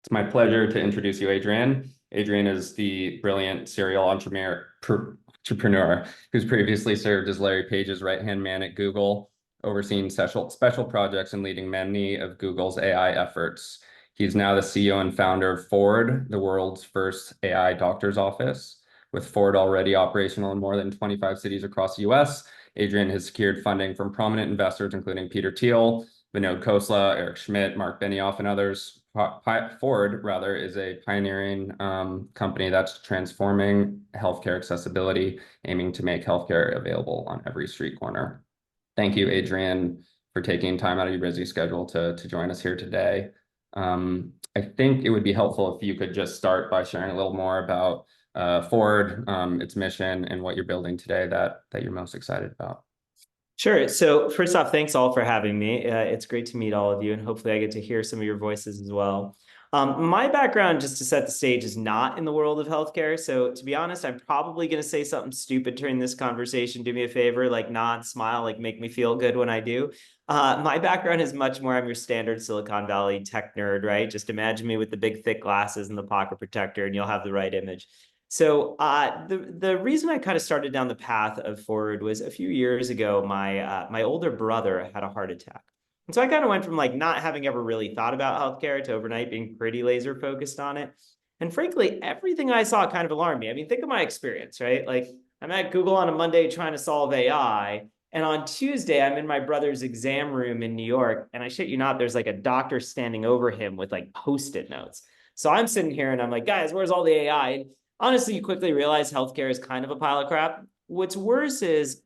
It's my pleasure to introduce you, Adrian. Adrian is the brilliant serial entrepreneur who's previously served as Larry Page's right-hand man at Google, overseeing special projects and leading many of Google's AI efforts. He's now the CEO and founder of Ford, the world's first AI doctor's office. With Ford already operational in more than 25 cities across the US, Adrian has secured funding from prominent investors, including Peter Thiel, Vinod Khosla, Eric Schmidt, Mark Benioff, and others. Ford, rather, is a pioneering company that's transforming healthcare accessibility, aiming to make healthcare available on every street corner. Thank you, Adrian, for taking time out of your busy schedule to join us here today. I think it would be helpful if you could just start by sharing a little more about Ford, its mission, and what you're building today that you're most excited about. Sure. So first off, thanks all for having me. It's great to meet all of you, and hopefully I get to hear some of your voices as well. My background, just to set the stage, is not in the world of healthcare. So to be honest, I'm probably going to say something stupid during this conversation. Do me a favor, like nod, smile, like make me feel good when I do. My background is much more, I'm your standard Silicon Valley tech nerd, right? Just imagine me with the big thick glasses and the pocket protector, and you'll have the right image. So the reason I kind of started down the path of Forward was a few years ago, my older brother had a heart attack. And so I kind of went from like not having ever really thought about healthcare to overnight being pretty laser focused on it. And frankly, everything I saw kind of alarmed me. I mean, think of my experience, right? Like I'm at Google on a Monday trying to solve AI. And on Tuesday, I'm in my brother's exam room in New York. And I shit you not, there's like a doctor standing over him with like post-it notes. So I'm sitting here and I'm like, guys, where's all the AI? Honestly, you quickly realize healthcare is kind of a pile of crap. What's worse is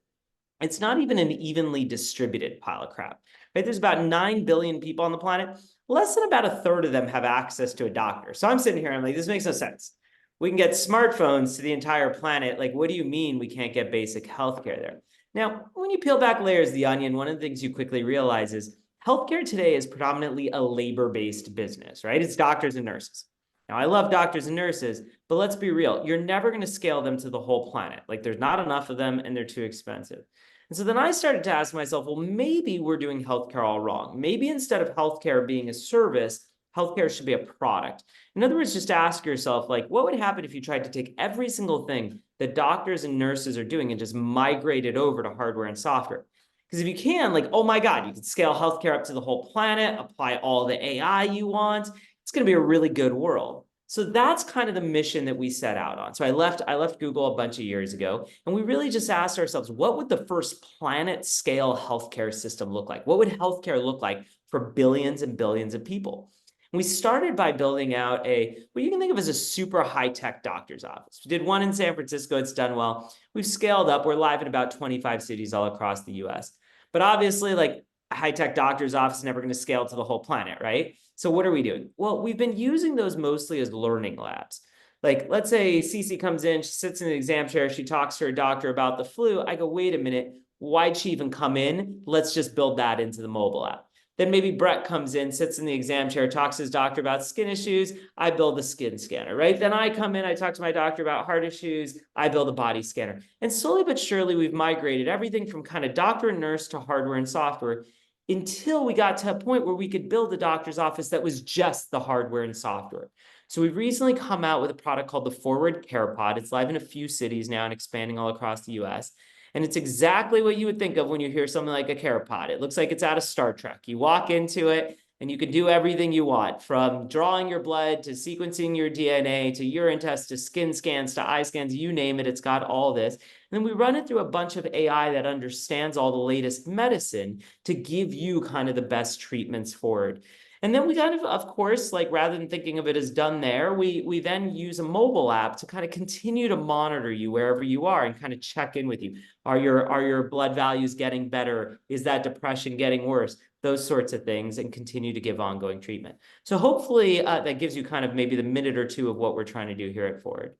it's not even an evenly distributed pile of crap. Right? There's about 9 billion people on the planet. Less than about a third of them have access to a doctor. So I'm sitting here, I'm like, this makes no sense. We can get smartphones to the entire planet. Like, what do you mean we can't get basic healthcare there? Now, when you peel back layers of the onion, one of the things you quickly realize is healthcare today is predominantly a labor-based business, right? It's doctors and nurses. Now, I love doctors and nurses, but let's be real. You're never going to scale them to the whole planet. Like there's not enough of them and they're too expensive. And so then I started to ask myself, well, maybe we're doing healthcare all wrong. Maybe instead of healthcare being a service, healthcare should be a product. In other words, just ask yourself, like, what would happen if you tried to take every single thing that doctors and nurses are doing and just migrate it over to hardware and software? Because if you can, like, oh my God, you could scale healthcare up to the whole planet, apply all the AI you want. It's going to be a really good world. So that's kind of the mission that we set out on. So I left Google a bunch of years ago, and we really just asked ourselves, what would the first planet scale healthcare system look like? What would healthcare look like for billions and billions of people? And we started by building out what you can think of as a super high-tech doctor's office. We did one in San Francisco. It's done well. We've scaled up. We're live in about 25 cities all across the US. But obviously, like a high-tech doctor's office is never going to scale to the whole planet, right? So what are we doing? Well, we've been using those mostly as learning labs. Like, let's say Cece comes in, she sits in the exam chair, she talks to her doctor about the flu. I go, wait a minute, why'd she even come in? Let's just build that into the mobile app. Then maybe Brett comes in, sits in the exam chair, talks to his doctor about skin issues. I build the skin scanner, right? Then I come in, I talk to my doctor about heart issues. I build a body scanner. And slowly but surely, we've migrated everything from kind of doctor and nurse to hardware and software until we got to a point where we could build a doctor's office that was just the hardware and software. So we've recently come out with a product called the Forward Care Pod. It's live in a few cities now and expanding all across the US. And it's exactly what you would think of when you hear something like a care pod. It looks like it's out of Star Trek. You walk into it and you can do everything you want, from drawing your blood to sequencing your DNA to urine tests to skin scans to eye scans, you name it, it's got all this. And then we run it through a bunch of AI that understands all the latest medicine to give you kind of the best treatments for it. And then we kind of course, like rather than thinking of it as done there, we then use a mobile app to kind of continue to monitor you wherever you are and kind of check in with you. Are your blood values getting better? Is that depression getting worse? Those sorts of things, and continue to give ongoing treatment. So hopefully that gives you kind of maybe the minute or two of what we're trying to do here at Forward.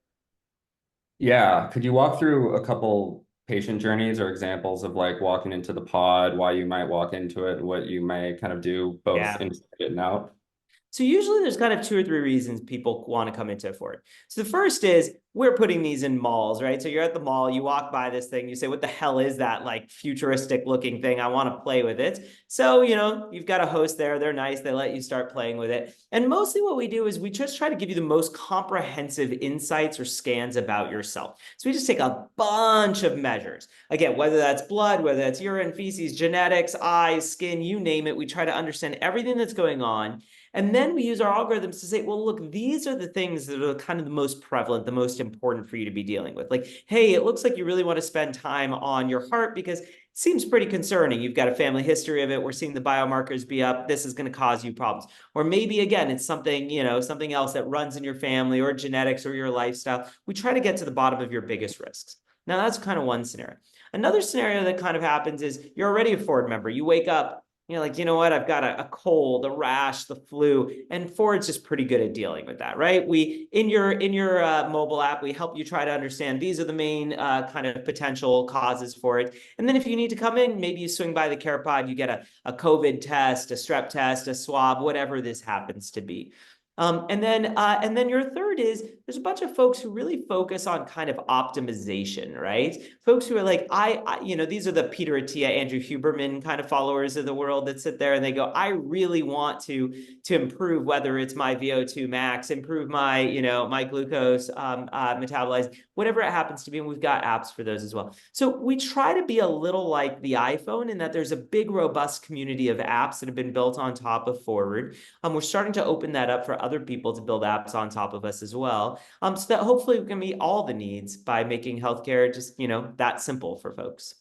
Yeah, could you walk through a couple patient journeys or examples of like walking into the pod, why you might walk into it, what you may kind of do both Yeah. inside and out? So usually there's kind of 2 or 3 reasons people want to come into Ford. So the first is we're putting these in malls, right? So you're at the mall, you walk by this thing, you say, what the hell is that like futuristic looking thing? I want to play with it. So, you've got a host there, they're nice, they let you start playing with it. And mostly what we do is we just try to give you the most comprehensive insights or scans about yourself. So we just take a bunch of measures. Again, whether that's blood, whether that's urine, feces, genetics, eyes, skin, you name it, we try to understand everything that's going on. And then we use our algorithms to say, well, look, these are the things that are kind of the most prevalent, the most important for you to be dealing with. Like, hey, it looks like you really want to spend time on your heart because it seems pretty concerning. You've got a family history of it. We're seeing the biomarkers be up. This is going to cause you problems. Or maybe, again, it's something, something else that runs in your family or genetics or your lifestyle. We try to get to the bottom of your biggest risks. Now, that's kind of one scenario. Another scenario that kind of happens is you're already a Ford member. You wake up, you're like, you know what? I've got a cold, a rash, the flu, and Ford's just pretty good at dealing with that, right? We in your mobile app, we help you try to understand these are the main kind of potential causes for it. And then if you need to come in, maybe you swing by the care pod, you get a COVID test, a strep test, a swab, whatever this happens to be. And then your third is there's a bunch of folks who really focus on kind of optimization, right? Folks who are like, these are the Peter Attia, Andrew Huberman kind of followers of the world that sit there and they go, I really want to improve, whether it's my VO2 max, improve my, my glucose metabolized, whatever it happens to be. And we've got apps for those as well. So we try to be a little like the iPhone in that there's a big, robust community of apps that have been built on top of Forward. We're starting to open that up for other people to build apps on top of us as well. So that hopefully we can meet all the needs by making healthcare just, that simple for folks.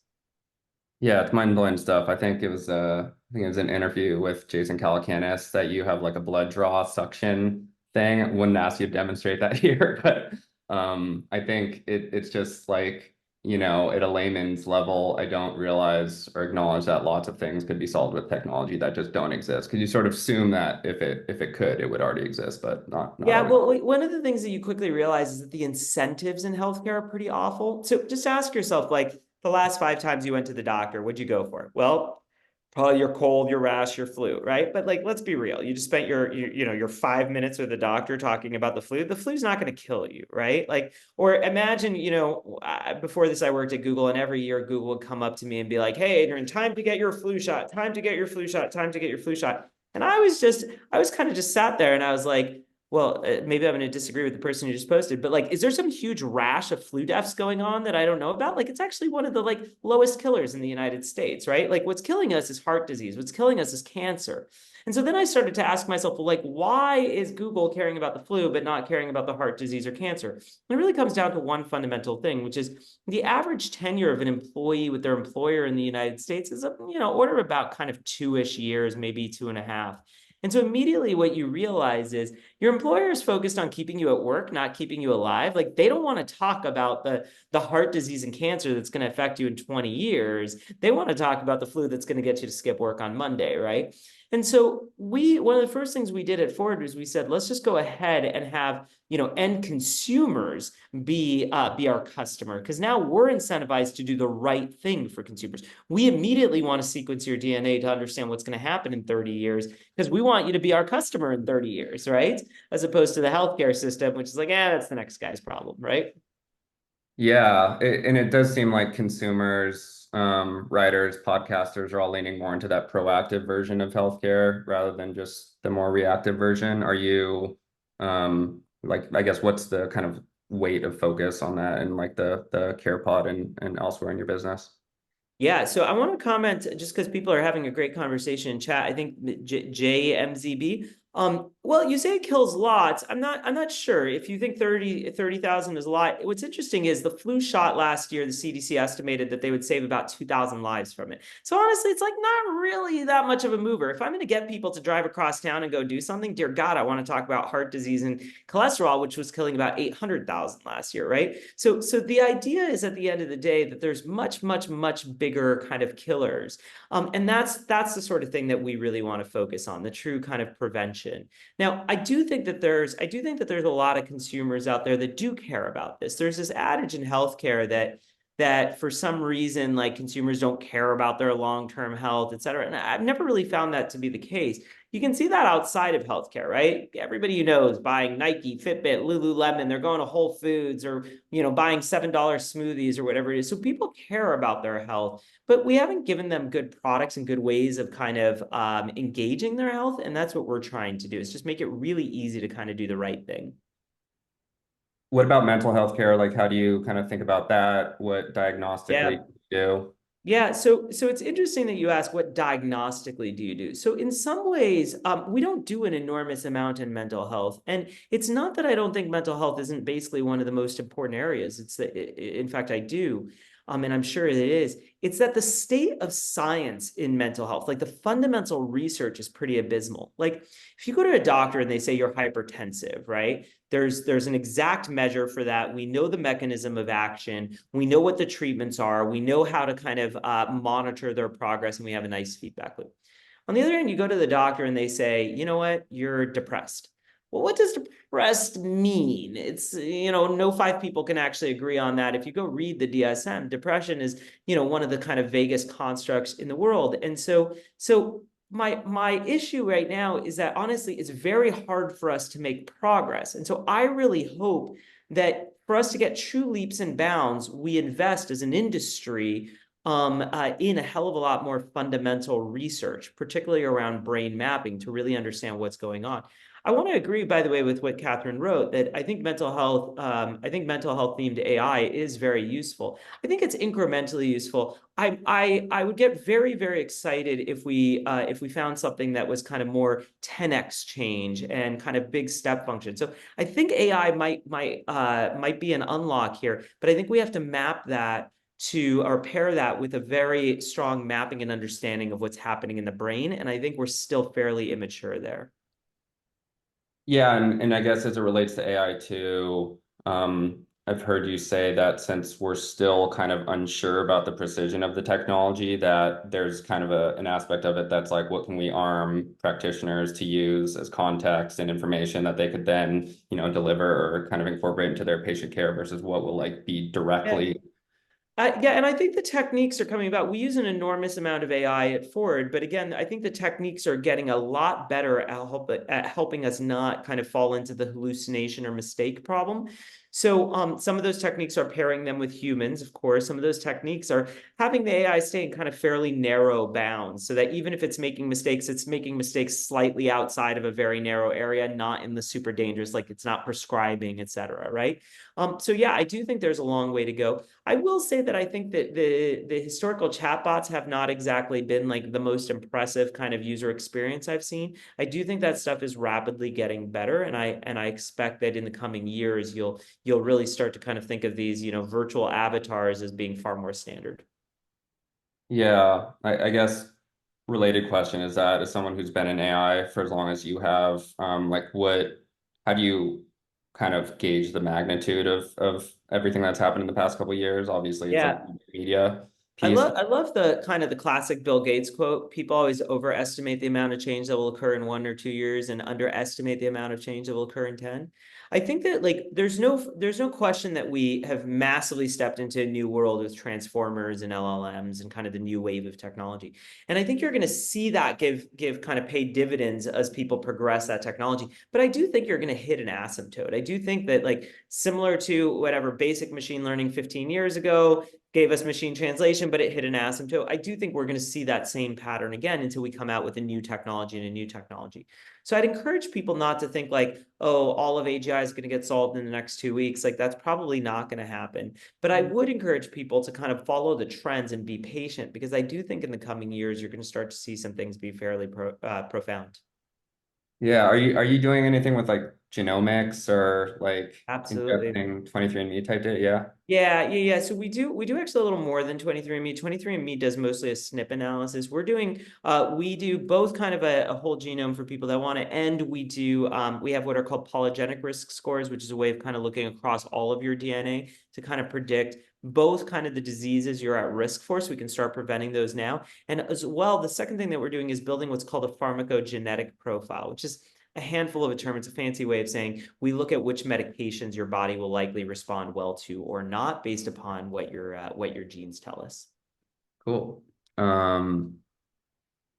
Yeah, it's mind-blowing stuff. I think it was an interview with Jason Calacanis that you have like a blood draw suction thing. I wouldn't ask you to demonstrate that here, but I think it's just like, at a layman's level, I don't realize or acknowledge that lots of things could be solved with technology that just don't exist. Because you sort of assume that if it could, it would already exist, but not Yeah, always. well, one of the things that you quickly realize is that the incentives in healthcare are pretty awful. So just ask yourself, like, the last 5 times you went to the doctor, what'd you go for? Well, probably your cold, your rash, your flu, right? But like, let's be real. You just spent your 5 minutes with the doctor talking about the flu. The flu's not going to kill you, right? Like, or imagine, before this, I worked at Google, and every year Google would come up to me and be like, "Hey, Adrian, time to get your flu shot. Time to get your flu shot. Time to get your flu shot." And I was kind of just sat there, and I was like, well, maybe I'm going to disagree with the person who just posted, but like, is there some huge rash of flu deaths going on that I don't know about? Like, it's actually one of the like lowest killers in the United States, right? Like, what's killing us is heart disease. What's killing us is cancer. And so then I started to ask myself, well, like, why is Google caring about the flu but not caring about the heart disease or cancer? And it really comes down to one fundamental thing, which is the average tenure of an employee with their employer in the United States is order of about kind of 2-ish years, maybe 2.5. And so immediately what you realize is your employer is focused on keeping you at work, not keeping you alive. Like they don't want to talk about the heart disease and cancer that's going to affect you in 20 years. They want to talk about the flu that's going to get you to skip work on Monday, right? And so one of the first things we did at Ford was we said, let's just go ahead and have, end consumers be our customer, because now we're incentivized to do the right thing for consumers. We immediately want to sequence your DNA to understand what's going to happen in 30 years, because we want you to be our customer in 30 years, right? As opposed to the healthcare system, which is like, that's the next guy's problem, right? Yeah, and it does seem like consumers, writers, podcasters are all leaning more into that proactive version of healthcare rather than just the more reactive version. Are you, like, I guess, what's the kind of weight of focus on that and like the care pod and elsewhere in your business? Yeah, so I want to comment just because people are having a great conversation in chat. I think JMZB. Well, you say it kills lots. I'm not sure. If you think 30,000 is a lot, what's interesting is the flu shot last year, the CDC estimated that they would save about 2,000 lives from it. So honestly, it's like not really that much of a mover. If I'm going to get people to drive across town and go do something, dear God, I want to talk about heart disease and cholesterol, which was killing about 800,000 last year, right? So the idea is at the end of the day that there's much, much, much bigger kind of killers. And that's the sort of thing that we really want to focus on, the true kind of prevention. Now, I do think that there's a lot of consumers out there that do care about this. There's this adage in healthcare that that for some reason, like consumers don't care about their long-term health, et cetera. And I've never really found that to be the case. You can see that outside of healthcare, right? Everybody you know is buying Nike, Fitbit, Lululemon. They're going to Whole Foods or, buying $7 smoothies or whatever it is. So people care about their health, but we haven't given them good products and good ways of kind of engaging their health. And that's what we're trying to do, is just make it really easy to kind of do the right thing. What about mental health care? Like, how do you kind of think about that? What diagnostically Yeah. do you do? Yeah, so it's interesting that you ask, what diagnostically do you do? So in some ways, we don't do an enormous amount in mental health, and it's not that I don't think mental health isn't basically one of the most important areas. It's that, in fact, I do, and I'm sure it is. It's that the state of science in mental health, like the fundamental research, is pretty abysmal. Like if you go to a doctor and they say you're hypertensive, right? There's an exact measure for that. We know the mechanism of action. We know what the treatments are. We know how to kind of monitor their progress, and we have a nice feedback loop. On the other hand, you go to the doctor and they say, you know what, you're depressed. Well, what does depressed mean? It's, no five people can actually agree on that. If you go read the DSM, depression is, one of the kind of vaguest constructs in the world. And so my issue right now is that honestly, it's very hard for us to make progress. And so I really hope that for us to get true leaps and bounds, we invest as an industry in a hell of a lot more fundamental research, particularly around brain mapping, to really understand what's going on. I want to agree, by the way, with what Catherine wrote, that I think mental health themed AI is very useful. I think it's incrementally useful. I would get very, very excited if we found something that was kind of more 10x change and kind of big step function. So I think AI might be an unlock here, but I think we have to map that to, or pair that with, a very strong mapping and understanding of what's happening in the brain. And I think we're still fairly immature there. Yeah, and I guess as it relates to AI too, I've heard you say that since we're still kind of unsure about the precision of the technology, that there's kind of an aspect of it that's like, what can we arm practitioners to use as context and information that they could then, deliver or kind of incorporate into their patient care versus what will like be Yeah. directly. Yeah, and I think the techniques are coming about. We use an enormous amount of AI at Ford, but again, I think the techniques are getting a lot better at helping us not kind of fall into the hallucination or mistake problem. So some of those techniques are pairing them with humans, of course. Some of those techniques are having the AI stay in kind of fairly narrow bounds, so that even if it's making mistakes slightly outside of a very narrow area, not in the super dangerous, like it's not prescribing, et cetera, right? So yeah, I do think there's a long way to go. I will say that I think that the historical chatbots have not exactly been like the most impressive kind of user experience I've seen. I do think that stuff is rapidly getting better, and I expect that in the coming years you'll really start to kind of think of these, virtual avatars as being far more standard. Yeah, I guess related question is that as someone who's been in AI for as long as you have, how do you kind of gauge the magnitude of everything that's happened in the past couple of years? Obviously, it's a Yeah. media I piece. love I love the kind of the classic Bill Gates quote. People always overestimate the amount of change that will occur in 1 or 2 years and underestimate the amount of change that will occur in 10. I think that like there's no question that we have massively stepped into a new world with transformers and LLMs and kind of the new wave of technology. And I think you're going to see that give kind of paid dividends as people progress that technology. But I do think you're going to hit an asymptote. I do think that, like, similar to whatever basic machine learning 15 years ago gave us machine translation, but it hit an asymptote. I do think we're going to see that same pattern again until we come out with a new technology and a new technology. So I'd encourage people not to think like, oh, all of AGI is going to get solved in the next 2 weeks. Like, that's probably not going to happen. But I would encourage people to kind of follow the trends and be patient, because I do think in the coming years, you're going to start to see some things be fairly profound. Yeah, are you doing anything with like genomics or like Absolutely. ingesting 23andMe type data? Yeah. Yeah. So we do actually a little more than 23andMe. 23andMe does mostly a SNP analysis. We do both kind of a whole genome for people that want it, and we have what are called polygenic risk scores, which is a way of kind of looking across all of your DNA to kind of predict both kind of the diseases you're at risk for, so we can start preventing those now. And as well, the second thing that we're doing is building what's called a pharmacogenetic profile, which is a handful of a term. It's a fancy way of saying we look at which medications your body will likely respond well to or not based upon what your genes tell us. Cool. Um,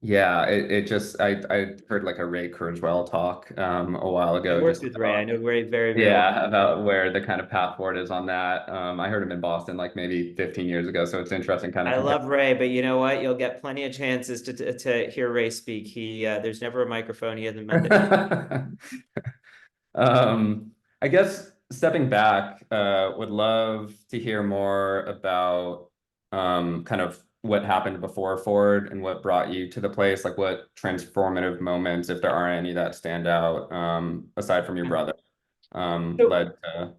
yeah, it just I heard like a Ray Kurzweil talk a while I ago worked just with Ray. I about know Ray very, very well. yeah, about where the kind of path forward is on that. I heard him in Boston like maybe 15 years ago, so it's interesting kind of I compare. love Ray, but you know what? You'll get plenty of chances to hear Ray speak. There's never a microphone he hasn't met that he. I guess stepping back, would love to hear more about kind of what happened before Ford and what brought you to the place, like what transformative moments, if there are any that stand out, aside from your brother, So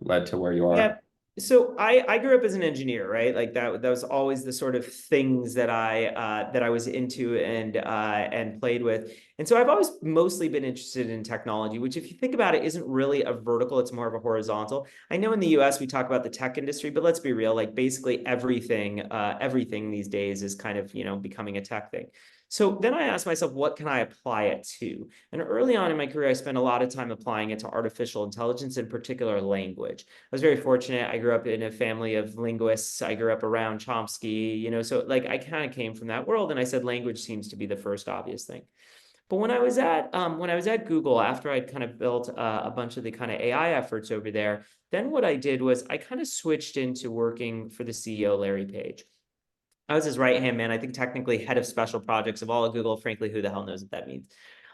led to where you yeah. are. So I grew up as an engineer, right? Like that was always the sort of things that I was into and played with. And so I've always mostly been interested in technology, which if you think about it, isn't really a vertical, it's more of a horizontal. I know in the US we talk about the tech industry, but let's be real, like basically everything these days is kind of, becoming a tech thing. So then I asked myself, what can I apply it to? And early on in my career, I spent a lot of time applying it to artificial intelligence, in particular language. I was very fortunate. I grew up in a family of linguists. I grew up around Chomsky, so like I kind of came from that world, and I said language seems to be the first obvious thing. But when I was at Google, after I'd kind of built a bunch of the kind of AI efforts over there, then what I did was I kind of switched into working for the CEO, Larry Page. I was his right hand man. I think technically head of special projects of all of Google. Frankly, who the hell knows what that means?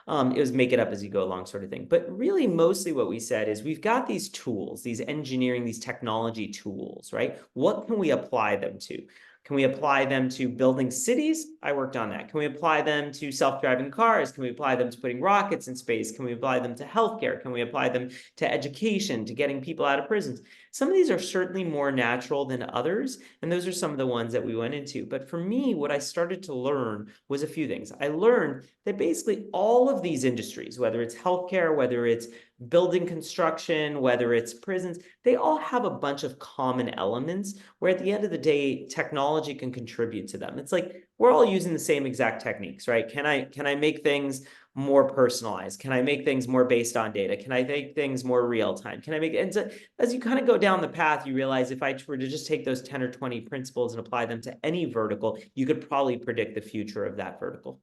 It was make it up as you go along sort of thing. But really, mostly what we said is we've got these tools, these engineering, these technology tools, right? What can we apply them to? Can we apply them to building cities? I worked on that. Can we apply them to self-driving cars? Can we apply them to putting rockets in space? Can we apply them to healthcare? Can we apply them to education, to getting people out of prisons? Some of these are certainly more natural than others, and those are some of the ones that we went into. But for me, what I started to learn was a few things. I learned that basically all of these industries, whether it's healthcare, whether it's building construction, whether it's prisons, they all have a bunch of common elements where at the end of the day, technology can contribute to them. It's like we're all using the same exact techniques, right? Can I make things more personalized? Can I make things more based on data? Can I make things more real time? Can I make and so as you kind of go down the path, you realize if I were to just take those 10 or 20 principles and apply them to any vertical, you could probably predict the future of that vertical.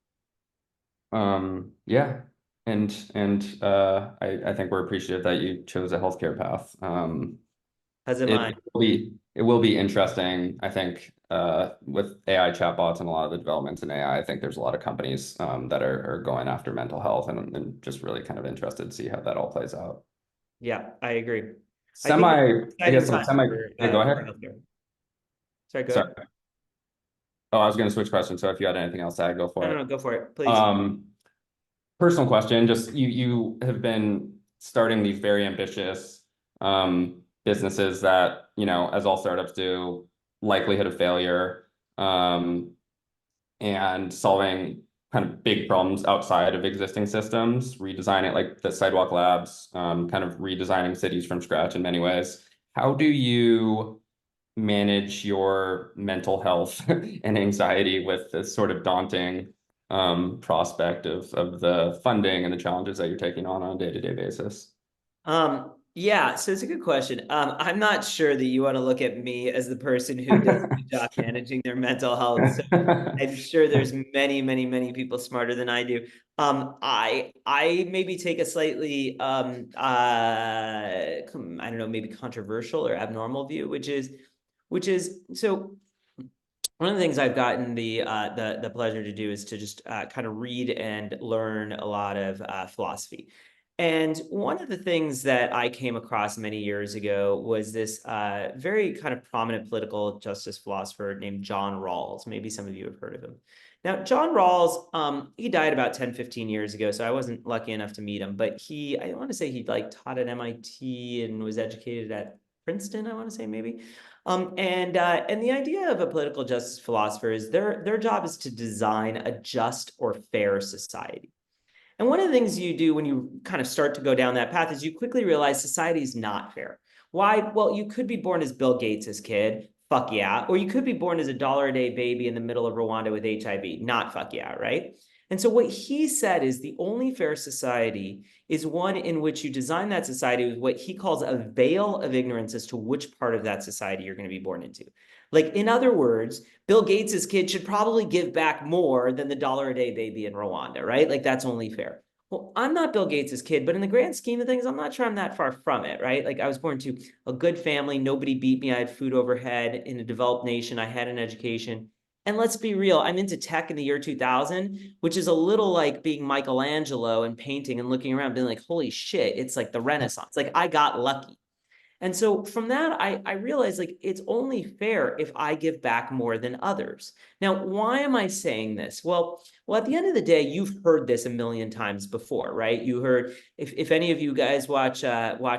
Yeah. I think we're appreciative that you chose a healthcare path. As am It I. it will be interesting, I think, with AI chatbots and a lot of the developments in AI. I think there's a lot of companies that are going after mental health and just really kind of interested to see how that all plays out. Yeah, I agree. I think it's Semi, an I exciting guess some time semi, yeah, go for ahead. healthcare. Sorry, go Sorry. ahead. Oh, I was going to switch questions. So if you had anything else to add, go No, for no, it. no, go for it, please. Um, Personal question, just you have been starting these very ambitious businesses that, as all startups do, likelihood of failure, and solving kind of big problems outside of existing systems, redesigning like the Sidewalk Labs, kind of redesigning cities from scratch in many ways. How do you manage your mental health and anxiety with this sort of daunting prospect of the funding and the challenges that you're taking on a day-to-day basis? Yeah, so it's a good question. I'm not sure that you want to look at me as the person who does a good job managing their mental health. So I'm sure there's many, many, many people smarter than I do. I maybe take a slightly I don't know, maybe controversial or abnormal view, which is so one of the things I've gotten the pleasure to do is to just kind of read and learn a lot of philosophy. And one of the things that I came across many years ago was this very kind of prominent political justice philosopher named John Rawls. Maybe some of you have heard of him. Now, John Rawls, he died about 10, 15 years ago, so I wasn't lucky enough to meet him, but I want to say he like taught at MIT and was educated at Princeton, I want to say maybe. And the idea of a political justice philosopher is their job is to design a just or fair society. And one of the things you do when you kind of start to go down that path is you quickly realize society is not fair. Why? Well, you could be born as Bill Gates' kid, fuck yeah. Or you could be born as a dollar a day baby in the middle of Rwanda with HIV, not fuck yeah, right? And so what he said is the only fair society is one in which you design that society with what he calls a veil of ignorance as to which part of that society you're going to be born into. Like, in other words, Bill Gates's kid should probably give back more than the dollar a day baby in Rwanda, right? Like, that's only fair. Well, I'm not Bill Gates's kid, but in the grand scheme of things, I'm not sure I'm that far from it, right? Like, I was born to a good family. Nobody beat me. I had food overhead in a developed nation. I had an education. And let's be real, I'm into tech in the year 2000, which is a little like being Michelangelo and painting and looking around, being like, holy shit, it's like the Renaissance. Like, I got lucky. And so from that, I realized like it's only fair if I give back more than others. Now, why am I saying this? Well, at the end of the day, you've heard this a million times before, right? You heard if any of you guys watch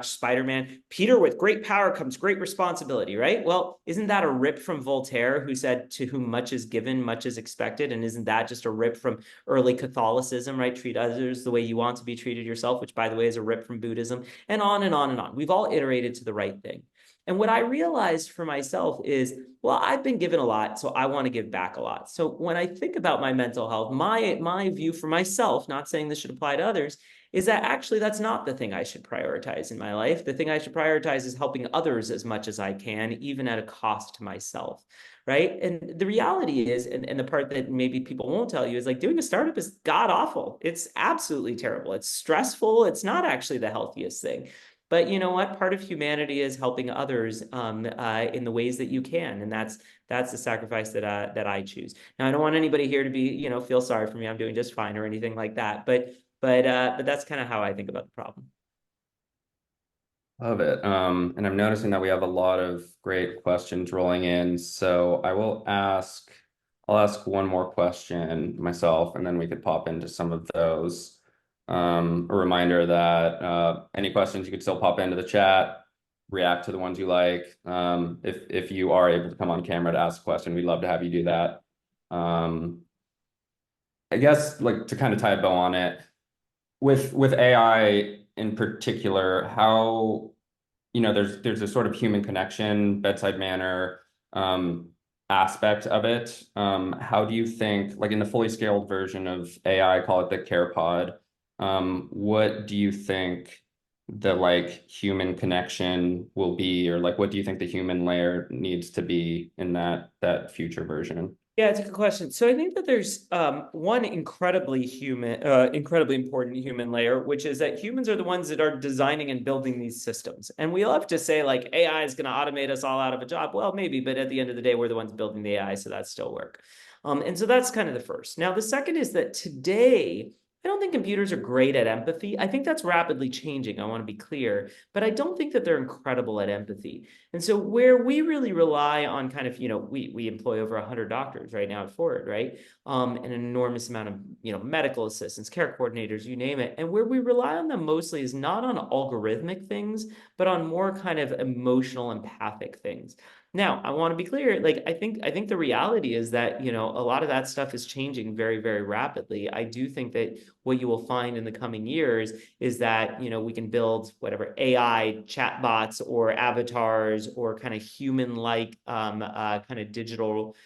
Spider-Man, Peter, with great power comes great responsibility, right? Well, isn't that a rip from Voltaire, who said, "To whom much is given, much is expected"? And isn't that just a rip from early Catholicism, right? Treat others the way you want to be treated yourself, which, by the way, is a rip from Buddhism, and on and on and on. We've all iterated to the right thing. And what I realized for myself is, well, I've been given a lot, so I want to give back a lot. So when I think about my mental health, my view for myself, not saying this should apply to others, is that actually that's not the thing I should prioritize in my life. The thing I should prioritize is helping others as much as I can, even at a cost to myself. Right. And the reality is, and the part that maybe people won't tell you is like doing a startup is god awful. It's absolutely terrible. It's stressful. It's not actually the healthiest thing. But you know what? Part of humanity is helping others in the ways that you can, and that's the sacrifice that I choose. Now, I don't want anybody here to be, feel sorry for me. I'm doing just fine or anything like that. But that's kind of how I think about the problem. Love it. And I'm noticing that we have a lot of great questions rolling in. So I'll ask one more question myself, and then we could pop into some of those. A reminder that any questions you could still pop into the chat, react to the ones you like. If you are able to come on camera to ask a question, we'd love to have you do that. I guess like to kind of tie a bow on it, with AI in particular, how there's a sort of human connection, bedside manner aspect of it. How do you think, like in the fully scaled version of AI, call it the care pod, what do you think the like human connection will be, or like what do you think the human layer needs to be in that future version? Yeah, it's a good question. So I think that there's one incredibly important human layer, which is that humans are the ones that are designing and building these systems. And we love to say like AI is going to automate us all out of a job. Well, maybe, but at the end of the day, we're the ones building the AI, so that still work. And so that's kind of the first. Now, the second is that today, I don't think computers are great at empathy. I think that's rapidly changing. I want to be clear, but I don't think that they're incredible at empathy. And so where we really rely on kind of, we employ over 100 doctors right now at Ford, right? An enormous amount of, medical assistants, care coordinators, you name it. And where we rely on them mostly is not on algorithmic things, but on more kind of emotional, empathic things. Now, I want to be clear, like I think the reality is that, a lot of that stuff is changing very, very rapidly. I do think that what you will find in the coming years is that, we can build whatever AI chatbots or avatars or kind of human-like kind of digital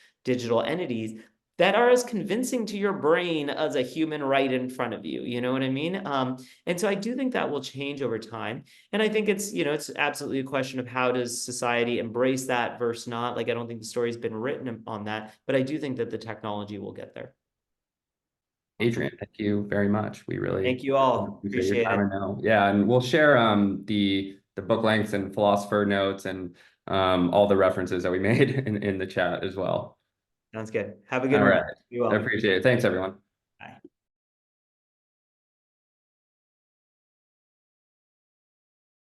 entities that are as convincing to your brain as a human right in front of you. You know what I mean? And so I do think that will change over time. And I think it's absolutely a question of how does society embrace that versus not. Like, I don't think the story's been written on that, but I do think that the technology will get there. Adrian, thank you very much. We really Thank you all. appreciate your Appreciate time. it. I know. Yeah, and we'll share the book links and philosopher notes and all the references that we made in the chat as well. Sounds good. Have a good All one. right. Be I well. appreciate it. Thanks, everyone.